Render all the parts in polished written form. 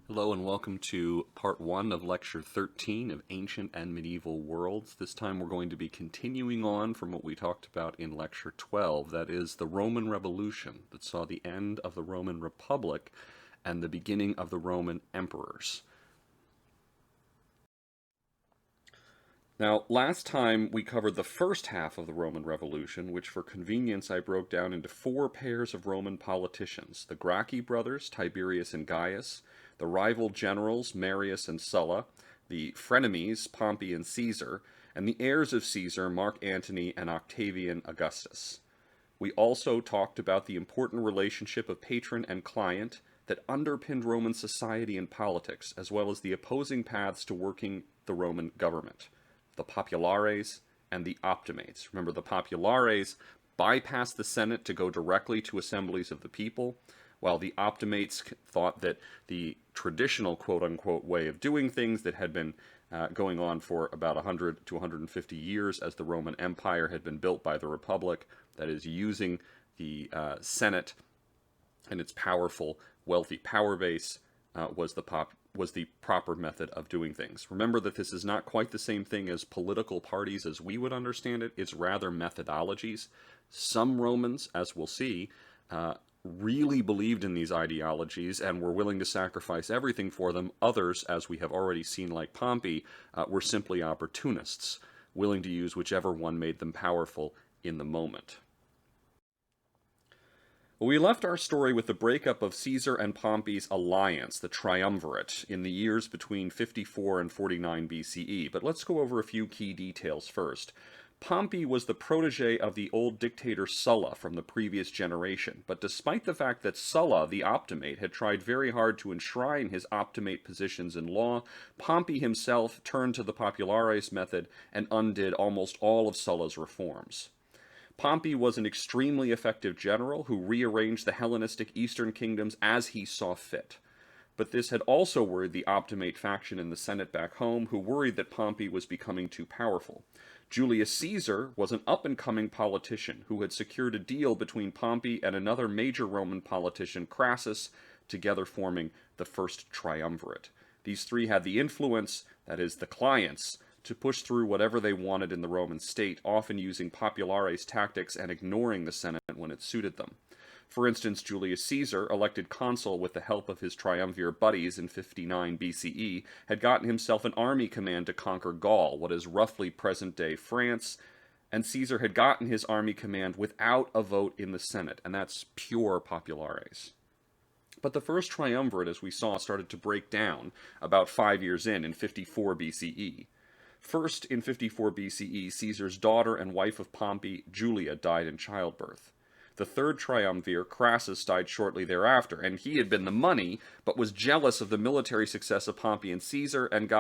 Hello and welcome to part 1 of lecture 13 of Ancient and Medieval Worlds. This time we're going to be continuing on from what we talked about in lecture 12, that is the Roman Revolution that saw the end of the Roman Republic and the beginning of the Roman emperors. Now, last time we covered the first half of the Roman Revolution, which for convenience I broke down into 4 pairs of Roman politicians: the Gracchi brothers, Tiberius and Gaius, the rival generals, Marius and Sulla, the frenemies, Pompey and Caesar, and the heirs of Caesar, Mark Antony and Octavian Augustus. We also talked about the important relationship of patron and client that underpinned Roman society and politics, as well as the opposing paths to working the Roman government: the populares and the optimates. Remember, the populares bypassed the Senate to go directly to assemblies of the people, while the optimates thought that the traditional quote-unquote way of doing things that had been going on for about 100 to 150 years as the Roman Empire had been built by the Republic, that is, using the Senate and its powerful, wealthy power base, was the proper method of doing things. Remember that this is not quite the same thing as political parties as we would understand it. It's rather methodologies. Some Romans, as we'll see, really believed in these ideologies and were willing to sacrifice everything for them. Others, as we have already seen, like Pompey, were simply opportunists, willing to use whichever one made them powerful in the moment. We left our story with the breakup of Caesar and Pompey's alliance, the triumvirate, in the years between 54 and 49 BCE, but let's go over a few key details first. Pompey was the protege of the old dictator Sulla from the previous generation, but despite the fact that Sulla, the optimate, had tried very hard to enshrine his optimate positions in law, Pompey himself turned to the populares method and undid almost all of Sulla's reforms. Pompey was an extremely effective general who rearranged the Hellenistic Eastern kingdoms as he saw fit. But this had also worried the optimate faction in the Senate back home, who worried that Pompey was becoming too powerful. Julius Caesar was an up-and-coming politician who had secured a deal between Pompey and another major Roman politician, Crassus, together forming the first triumvirate. These three had the influence, that is, the clients, to push through whatever they wanted in the Roman state, often using populares tactics and ignoring the Senate when it suited them. For instance, Julius Caesar, elected consul with the help of his triumvir buddies in 59 BCE, had gotten himself an army command to conquer Gaul, what is roughly present-day France, and Caesar had gotten his army command without a vote in the Senate, and that's pure populares. But the first triumvirate, as we saw, started to break down about 5 years in 54 BCE. First, in 54 BCE, Caesar's daughter and wife of Pompey, Julia, died in childbirth. The third triumvir, Crassus, died shortly thereafter, and he had been the money, but was jealous of the military success of Pompey and Caesar and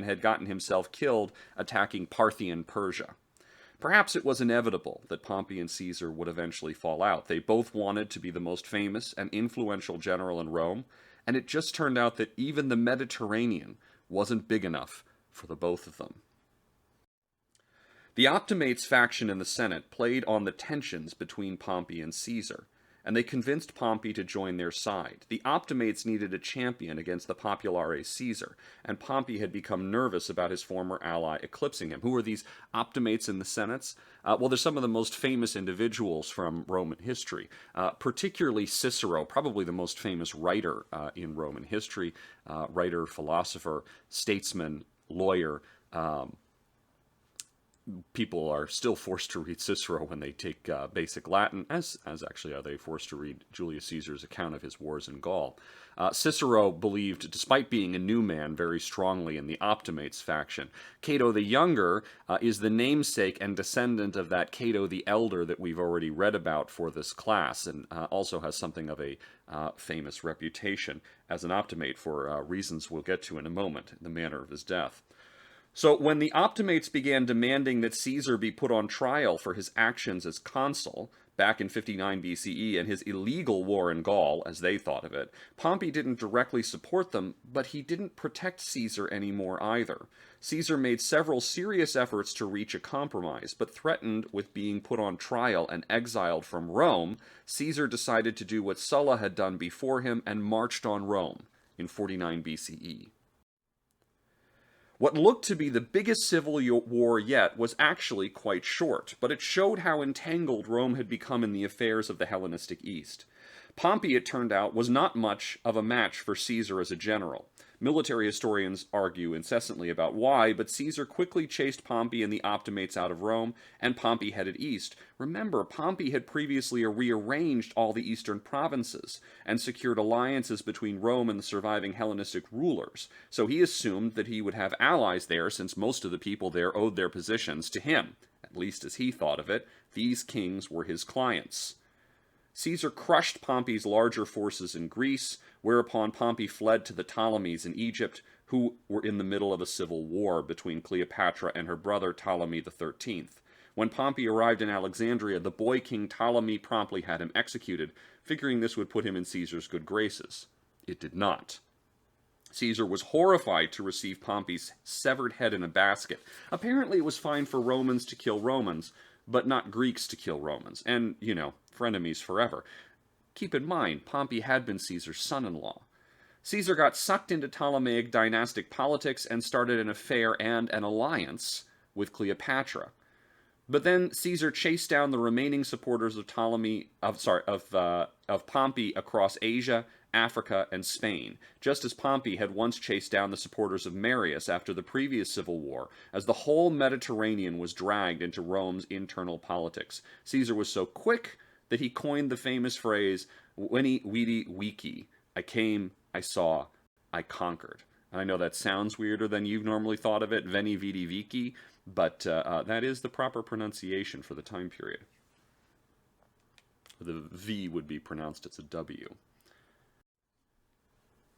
had gotten himself killed attacking Parthian Persia. Perhaps it was inevitable that Pompey and Caesar would eventually fall out. They both wanted to be the most famous and influential general in Rome, and it just turned out that even the Mediterranean wasn't big enough for the both of them. The optimates faction in the Senate played on the tensions between Pompey and Caesar, and they convinced Pompey to join their side. The optimates needed a champion against the populares Caesar, and Pompey had become nervous about his former ally eclipsing him. Who are these optimates in the Senates? Well, they're some of the most famous individuals from Roman history, particularly Cicero, probably the most famous writer in Roman history, writer, philosopher, statesman, lawyer. People are still forced to read Cicero when they take basic Latin, as actually are they forced to read Julius Caesar's account of his wars in Gaul. Cicero believed, despite being a new man, very strongly in the optimates faction. Cato the Younger is the namesake and descendant of that Cato the Elder that we've already read about for this class, and also has something of a famous reputation as an optimate for reasons we'll get to in a moment, in the manner of his death. So when the optimates began demanding that Caesar be put on trial for his actions as consul, back in 59 BCE, and his illegal war in Gaul, as they thought of it, Pompey didn't directly support them, but he didn't protect Caesar anymore either. Caesar made several serious efforts to reach a compromise, but threatened with being put on trial and exiled from Rome, Caesar decided to do what Sulla had done before him and marched on Rome. in 49 BCE. What looked to be the biggest civil war yet was actually quite short, but it showed how entangled Rome had become in the affairs of the Hellenistic East. Pompey, it turned out, was not much of a match for Caesar as a general. Military historians argue incessantly about why, but Caesar quickly chased Pompey and the optimates out of Rome, and Pompey headed east. Remember, Pompey had previously rearranged all the eastern provinces and secured alliances between Rome and the surviving Hellenistic rulers, so he assumed that he would have allies there since most of the people there owed their positions to him. At least as he thought of it, these kings were his clients. Caesar crushed Pompey's larger forces in Greece, whereupon Pompey fled to the Ptolemies in Egypt, who were in the middle of a civil war between Cleopatra and her brother Ptolemy XIII. When Pompey arrived in Alexandria, the boy king Ptolemy promptly had him executed, figuring this would put him in Caesar's good graces. It did not. Caesar was horrified to receive Pompey's severed head in a basket. Apparently it was fine for Romans to kill Romans, but not Greeks to kill Romans, and, frenemies forever. Keep in mind, Pompey had been Caesar's son-in-law. Caesar got sucked into Ptolemaic dynastic politics and started an affair and an alliance with Cleopatra. But then Caesar chased down the remaining supporters of Pompey across Asia, Africa, and Spain, just as Pompey had once chased down the supporters of Marius after the previous civil war, as the whole Mediterranean was dragged into Rome's internal politics. Caesar was so quick that he coined the famous phrase, Veni, Vidi, Vici. I came, I saw, I conquered. And I know that sounds weirder than you've normally thought of it, Veni, Vidi, Vici, but that is the proper pronunciation for the time period. The V would be pronounced as a W.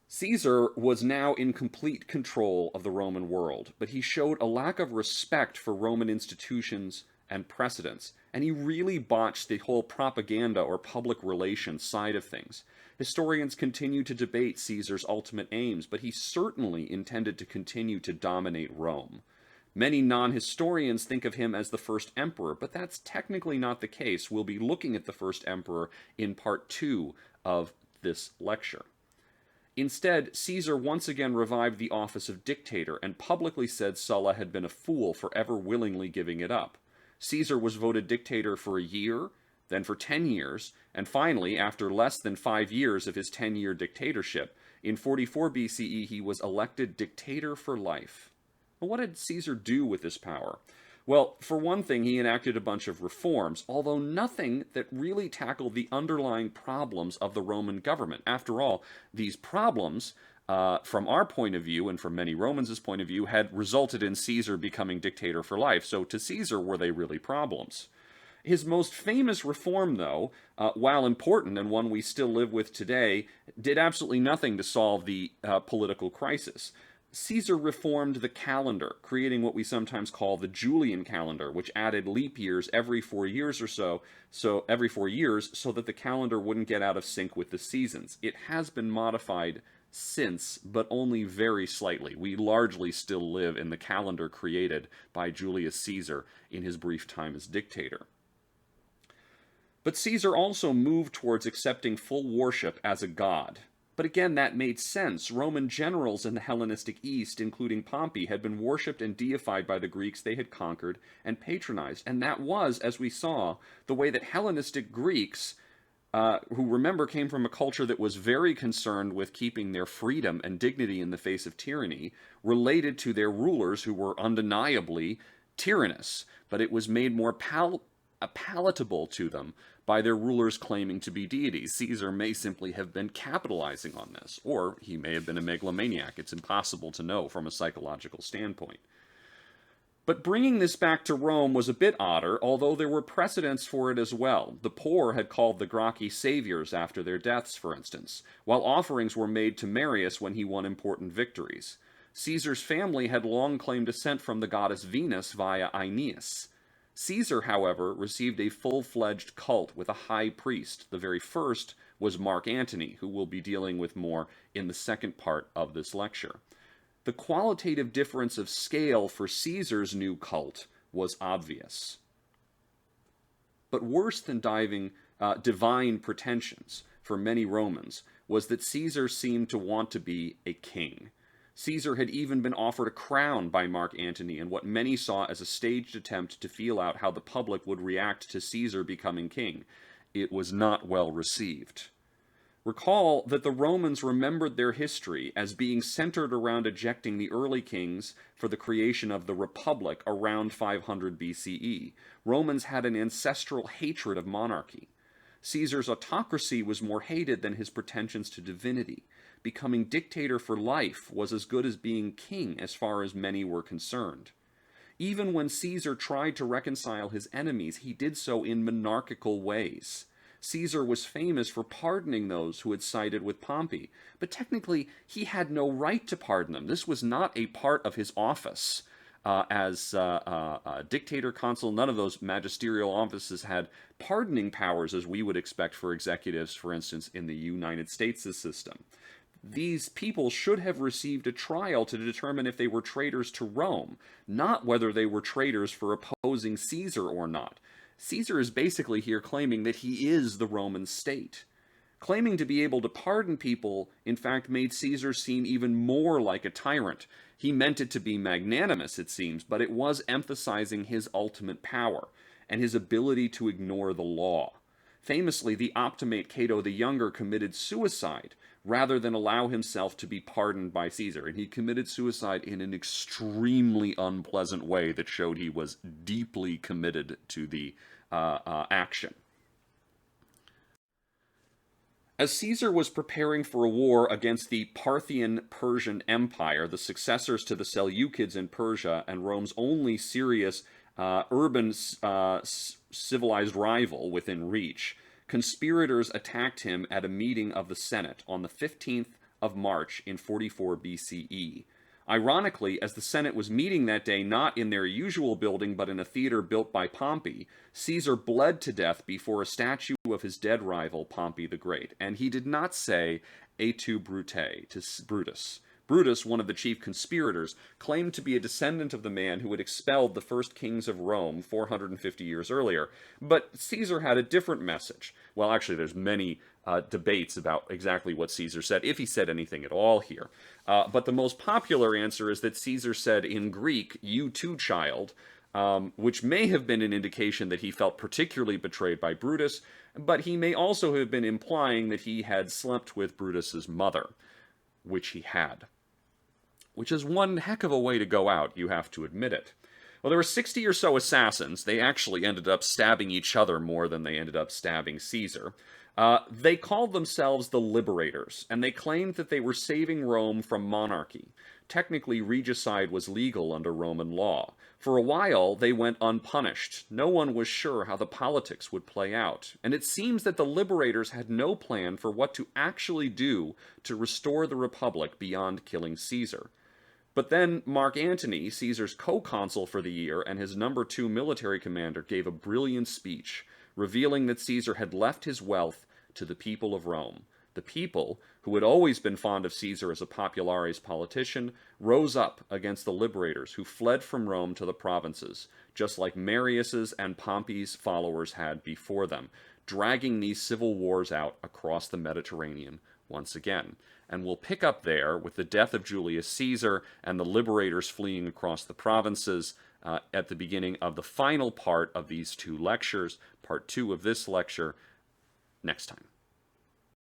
Caesar was now in complete control of the Roman world, but he showed a lack of respect for Roman institutions and precedents, and he really botched the whole propaganda or public relations side of things. Historians continue to debate Caesar's ultimate aims, but he certainly intended to continue to dominate Rome. Many non-historians think of him as the first emperor, but that's technically not the case. We'll be looking at the first emperor in part 2 of this lecture. Instead, Caesar once again revived the office of dictator and publicly said Sulla had been a fool for ever willingly giving it up. Caesar was voted dictator for a year, then for 10 years, and finally, after less than 5 years of his 10-year dictatorship, in 44 BCE he was elected dictator for life. Well, what did Caesar do with this power? Well, for one thing, he enacted a bunch of reforms, although nothing that really tackled the underlying problems of the Roman government. After all, these problems, from our point of view, and from many Romans' point of view, had resulted in Caesar becoming dictator for life. So to Caesar, were they really problems? His most famous reform, though, while important and one we still live with today, did absolutely nothing to solve the political crisis. Caesar reformed the calendar, creating what we sometimes call the Julian calendar, which added leap years every 4 years or so every 4 years, so that the calendar wouldn't get out of sync with the seasons. It has been modified since, but only very slightly. We largely still live in the calendar created by Julius Caesar in his brief time as dictator. But Caesar also moved towards accepting full worship as a god. But again, that made sense. Roman generals in the Hellenistic East, including Pompey, had been worshipped and deified by the Greeks they had conquered and patronized. And that was, as we saw, the way that Hellenistic Greeks, who remember came from a culture that was very concerned with keeping their freedom and dignity in the face of tyranny, related to their rulers who were undeniably tyrannous. But it was made more palatable to them by their rulers claiming to be deities. Caesar may simply have been capitalizing on this, or he may have been a megalomaniac. It's impossible to know from a psychological standpoint. But bringing this back to Rome was a bit odder, although there were precedents for it as well. The poor had called the Gracchi saviors after their deaths, for instance, while offerings were made to Marius when he won important victories. Caesar's family had long claimed descent from the goddess Venus via Aeneas. Caesar, however, received a full-fledged cult with a high priest. The very first was Mark Antony, who we'll be dealing with more in the second part of this lecture. The qualitative difference of scale for Caesar's new cult was obvious. But worse than divine pretensions for many Romans was that Caesar seemed to want to be a king. Caesar had even been offered a crown by Mark Antony in what many saw as a staged attempt to feel out how the public would react to Caesar becoming king. It was not well received. Recall that the Romans remembered their history as being centered around ejecting the early kings for the creation of the Republic around 500 BCE. Romans had an ancestral hatred of monarchy. Caesar's autocracy was more hated than his pretensions to divinity. Becoming dictator for life was as good as being king as far as many were concerned. Even when Caesar tried to reconcile his enemies, he did so in monarchical ways. Caesar was famous for pardoning those who had sided with Pompey, but technically he had no right to pardon them. This was not a part of his office. As dictator, consul, none of those magisterial offices had pardoning powers as we would expect for executives, for instance, in the United States' system. These people should have received a trial to determine if they were traitors to Rome, not whether they were traitors for opposing Caesar or not. Caesar is basically here claiming that he is the Roman state. Claiming to be able to pardon people, in fact, made Caesar seem even more like a tyrant. He meant it to be magnanimous, it seems, but it was emphasizing his ultimate power and his ability to ignore the law. Famously, the optimate Cato the Younger committed suicide rather than allow himself to be pardoned by Caesar. And he committed suicide in an extremely unpleasant way that showed he was deeply committed to the action. As Caesar was preparing for a war against the Parthian-Persian Empire, the successors to the Seleucids in Persia and Rome's only serious urban civilized rival within reach, conspirators attacked him at a meeting of the Senate on the 15th of March in 44 BCE. Ironically, as the Senate was meeting that day not in their usual building but in a theater built by Pompey, Caesar bled to death before a statue of his dead rival, Pompey the Great, and he did not say "Et tu, Brute" to Brutus. Brutus, one of the chief conspirators, claimed to be a descendant of the man who had expelled the first kings of Rome 450 years earlier, but Caesar had a different message. Well, actually, there's many debates about exactly what Caesar said, if he said anything at all here. But the most popular answer is that Caesar said in Greek, "You too, child," which may have been an indication that he felt particularly betrayed by Brutus, but he may also have been implying that he had slept with Brutus's mother, which he had. Which is one heck of a way to go out, you have to admit it. Well, there were 60 or so assassins. They actually ended up stabbing each other more than they ended up stabbing Caesar. They called themselves the Liberators, and they claimed that they were saving Rome from monarchy. Technically, regicide was legal under Roman law. For a while, they went unpunished. No one was sure how the politics would play out, and it seems that the Liberators had no plan for what to actually do to restore the Republic beyond killing Caesar. But then Mark Antony, Caesar's co-consul for the year and his number 2 military commander, gave a brilliant speech, revealing that Caesar had left his wealth to the people of Rome. The people, who had always been fond of Caesar as a popularis politician, rose up against the liberators who fled from Rome to the provinces, just like Marius's and Pompey's followers had before them, dragging these civil wars out across the Mediterranean once again. And we'll pick up there with the death of Julius Caesar and the liberators fleeing across the provinces at the beginning of the final part of these 2 lectures, part 2 of this lecture, next time.